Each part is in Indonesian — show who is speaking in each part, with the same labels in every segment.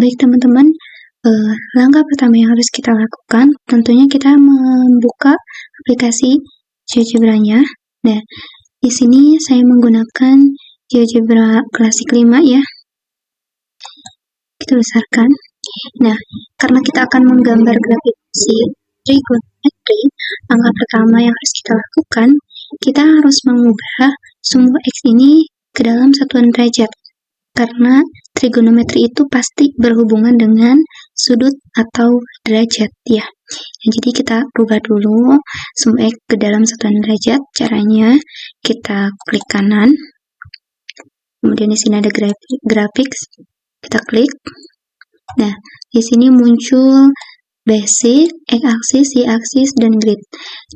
Speaker 1: Baik teman-teman, langkah pertama yang harus kita lakukan, tentunya kita membuka aplikasi GeoGebra-nya. Nah, di sini saya menggunakan GeoGebra Classic 5 ya. Kita besarkan. Nah, karena kita akan menggambar grafik si trigonometri, langkah pertama yang harus kita lakukan, kita harus mengubah sumbu X ini ke dalam satuan derajat. Karena trigonometri itu pasti berhubungan dengan sudut atau derajat ya. Nah, jadi kita rubah dulu sumbu X ke dalam satuan derajat. Caranya kita klik kanan. Kemudian di sini ada grafik. Kita klik. Nah, di sini muncul basic, x-axis, y-axis, dan grid.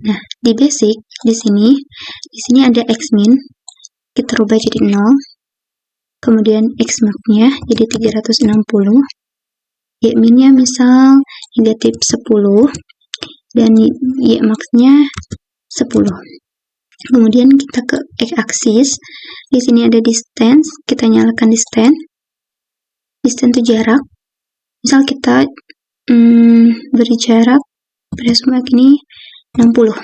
Speaker 1: Nah, di basic di sini ada x-min. Kita rubah jadi 0. Kemudian x-max-nya jadi 360, y-min-nya misal negatif 10, dan y-max-nya 10. Kemudian kita ke x-axis, di sini ada distance, kita nyalakan distance. Distance itu jarak, misal kita beri jarak pada semua ini 60.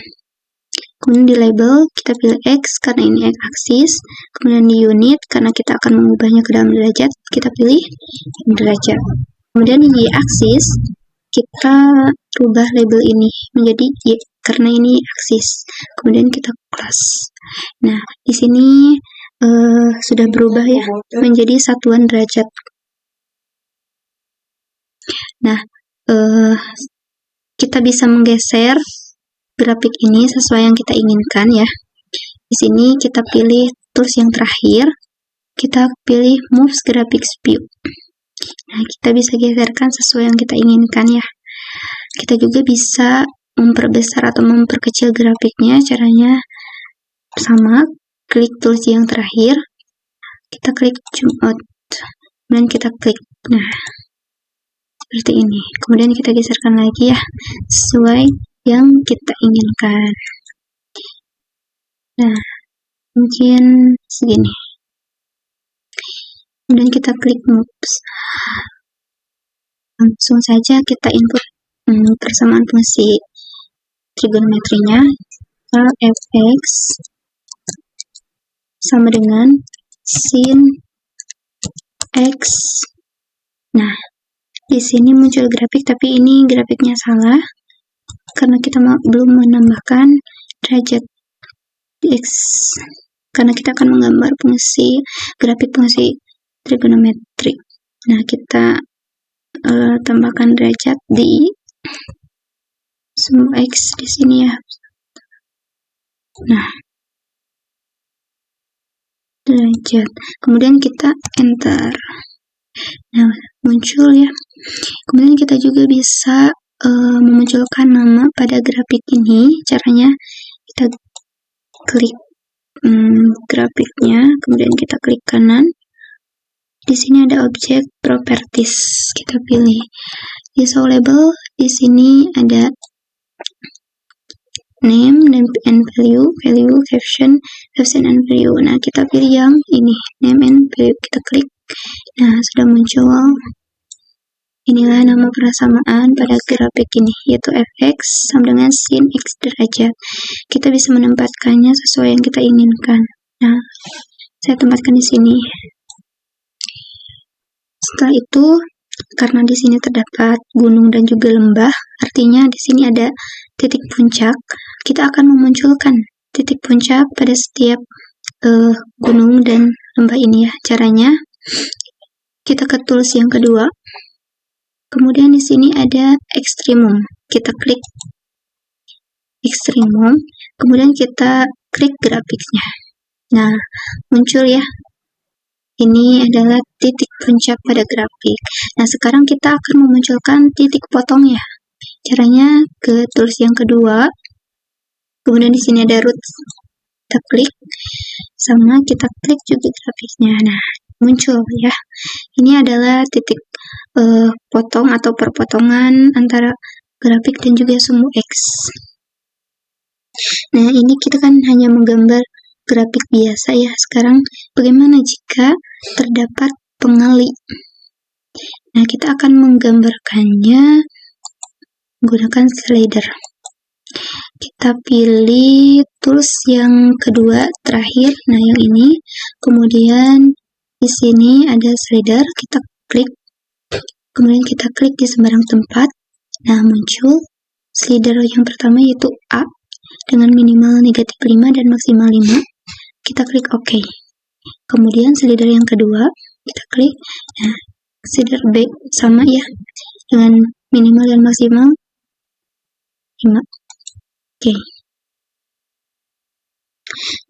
Speaker 1: Kemudian di label, kita pilih X karena ini X-axis. Kemudian di unit, karena kita akan mengubahnya ke dalam derajat, kita pilih derajat. Kemudian di Y-axis, kita rubah label ini menjadi Y, karena ini axis. Kemudian kita plus. Nah, di sini sudah berubah ya, menjadi satuan derajat. Nah, kita bisa menggeser grafik ini sesuai yang kita inginkan ya. Di sini kita pilih tools yang terakhir, kita pilih Move Graphics View. Nah, kita bisa geserkan sesuai yang kita inginkan ya. Kita juga bisa memperbesar atau memperkecil grafiknya. Caranya sama, klik tools yang terakhir, kita klik zoom out, dan kita klik. Nah, seperti ini. Kemudian kita geserkan lagi ya, sesuai yang kita inginkan. Nah, mungkin segini. Kemudian kita klik moves. Langsung saja kita input persamaan fungsi trigonometrinya. Fx sama dengan sin x. Nah, di sini muncul grafik, tapi ini grafiknya salah karena kita belum menambahkan derajat X, karena kita akan menggambar grafik fungsi trigonometri. Nah, kita tambahkan derajat di sumbu X di sini ya. Nah, derajat. Kemudian kita enter. Nah, muncul ya. Kemudian kita juga bisa memunculkan nama pada grafik ini. Caranya kita klik grafiknya, kemudian kita klik kanan. Di sini ada objek properties, kita pilih. Di show label, di sini ada name and value, caption and value. Nah, kita pilih yang ini, name and value, kita klik. Nah, sudah muncul. Inilah nama persamaan pada grafik ini, yaitu fx sama dengan sin x derajat. Kita bisa menempatkannya sesuai yang kita inginkan. Nah, saya tempatkan di sini. Setelah itu, karena di sini terdapat gunung dan juga lembah, artinya di sini ada titik puncak. Kita akan memunculkan titik puncak pada setiap gunung dan lembah ini ya. Caranya, kita ke tools yang kedua. Kemudian di sini ada ekstremum. Kita klik ekstremum, kemudian kita klik grafiknya. Nah, muncul ya. Ini adalah titik puncak pada grafik. Nah, sekarang kita akan memunculkan titik potongnya. Caranya ke tools yang kedua. Kemudian di sini ada root. Kita klik, sama kita klik juga grafiknya. Nah, muncul ya. Ini adalah titik potong atau perpotongan antara grafik dan juga sumbu X. Nah, ini kita kan hanya menggambar grafik biasa ya. Sekarang bagaimana jika terdapat pengali? Nah, kita akan menggambarkannya menggunakan slider. Kita pilih tools yang kedua terakhir, nah yang ini. Kemudian di sini ada slider, kita klik. Kemudian kita klik di sembarang tempat. Nah, muncul slider yang pertama yaitu A dengan minimal negatif 5 dan maksimal 5. Kita klik OK. Kemudian slider yang kedua, kita klik. Nah, slider B sama ya, dengan minimal dan maksimal 5. Oke.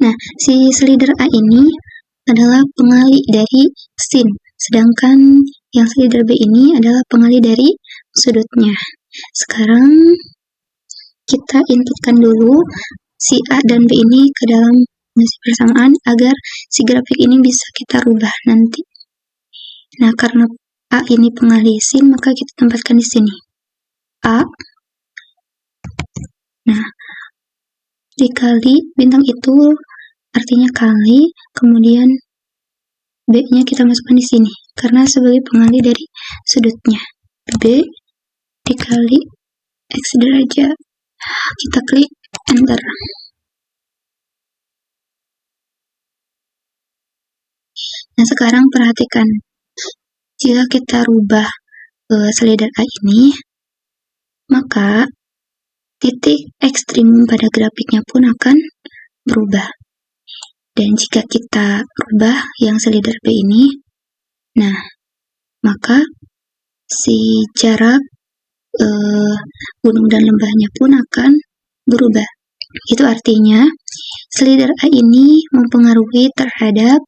Speaker 1: Nah, si slider A ini adalah pengali dari sin, sedangkan yang slider B ini adalah pengali dari sudutnya. Sekarang kita inputkan dulu si A dan B ini ke dalam dimensi persamaan agar si grafik ini bisa kita rubah nanti. Nah, karena A ini pengali sin, maka kita tempatkan di sini A. Nah, dikali bintang itu artinya kali, kemudian B-nya kita masukkan di sini karena sebagai pengali dari sudutnya. B dikali X derajat. Kita klik enter. Nah, sekarang perhatikan, jika kita rubah slider A ini, maka titik ekstrimum pada grafiknya pun akan berubah. Dan jika kita rubah yang slider B ini, nah, maka si jarak gunung dan lembahnya pun akan berubah. Itu artinya slider A ini mempengaruhi terhadap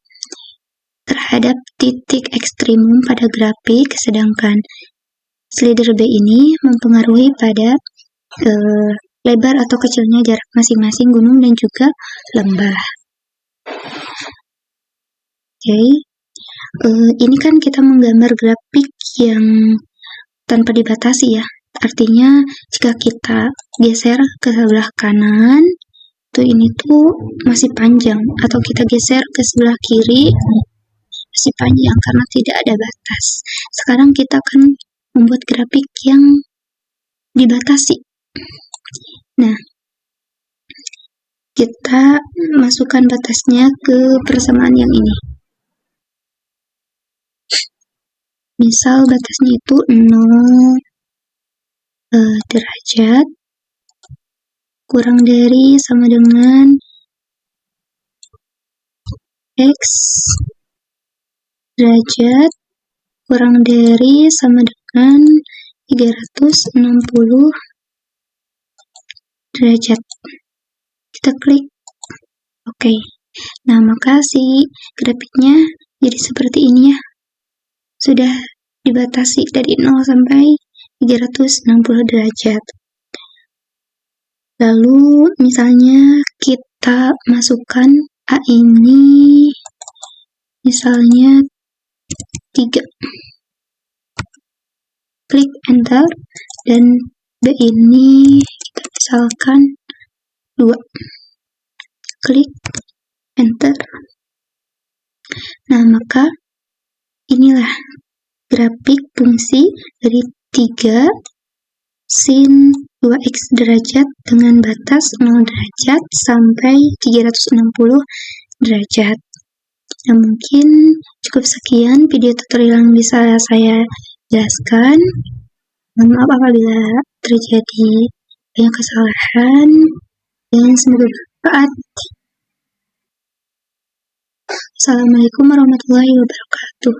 Speaker 1: titik ekstrimum pada grafik, sedangkan slider B ini mempengaruhi pada lebar atau kecilnya jarak masing-masing gunung dan juga lembah. Oke. Ini kan kita menggambar grafik yang tanpa dibatasi ya. Artinya jika kita geser ke sebelah kanan, ini tuh masih panjang, atau kita geser ke sebelah kiri masih panjang karena tidak ada batas. Sekarang kita akan membuat grafik yang dibatasi. Nah, kita masukkan batasnya ke persamaan yang ini. Misal batasnya itu 0 derajat kurang dari sama dengan X derajat kurang dari sama dengan 360 derajat. Kita klik OK. Nah, maka si grafiknya jadi seperti ini ya. Sudah dibatasi dari 0 sampai 360 derajat. Lalu misalnya kita masukkan A ini misalnya 3. Klik enter, dan B ini kita misalkan 2. Klik enter. Nah, maka inilah grafik fungsi dari 3 sin 2x derajat dengan batas 0 derajat sampai 360 derajat. Nah, mungkin cukup sekian video tutorial yang bisa saya jelaskan. Mohon maaf apabila terjadi banyak kesalahan, dan semoga bermanfaat. Assalamualaikum warahmatullahi wabarakatuh.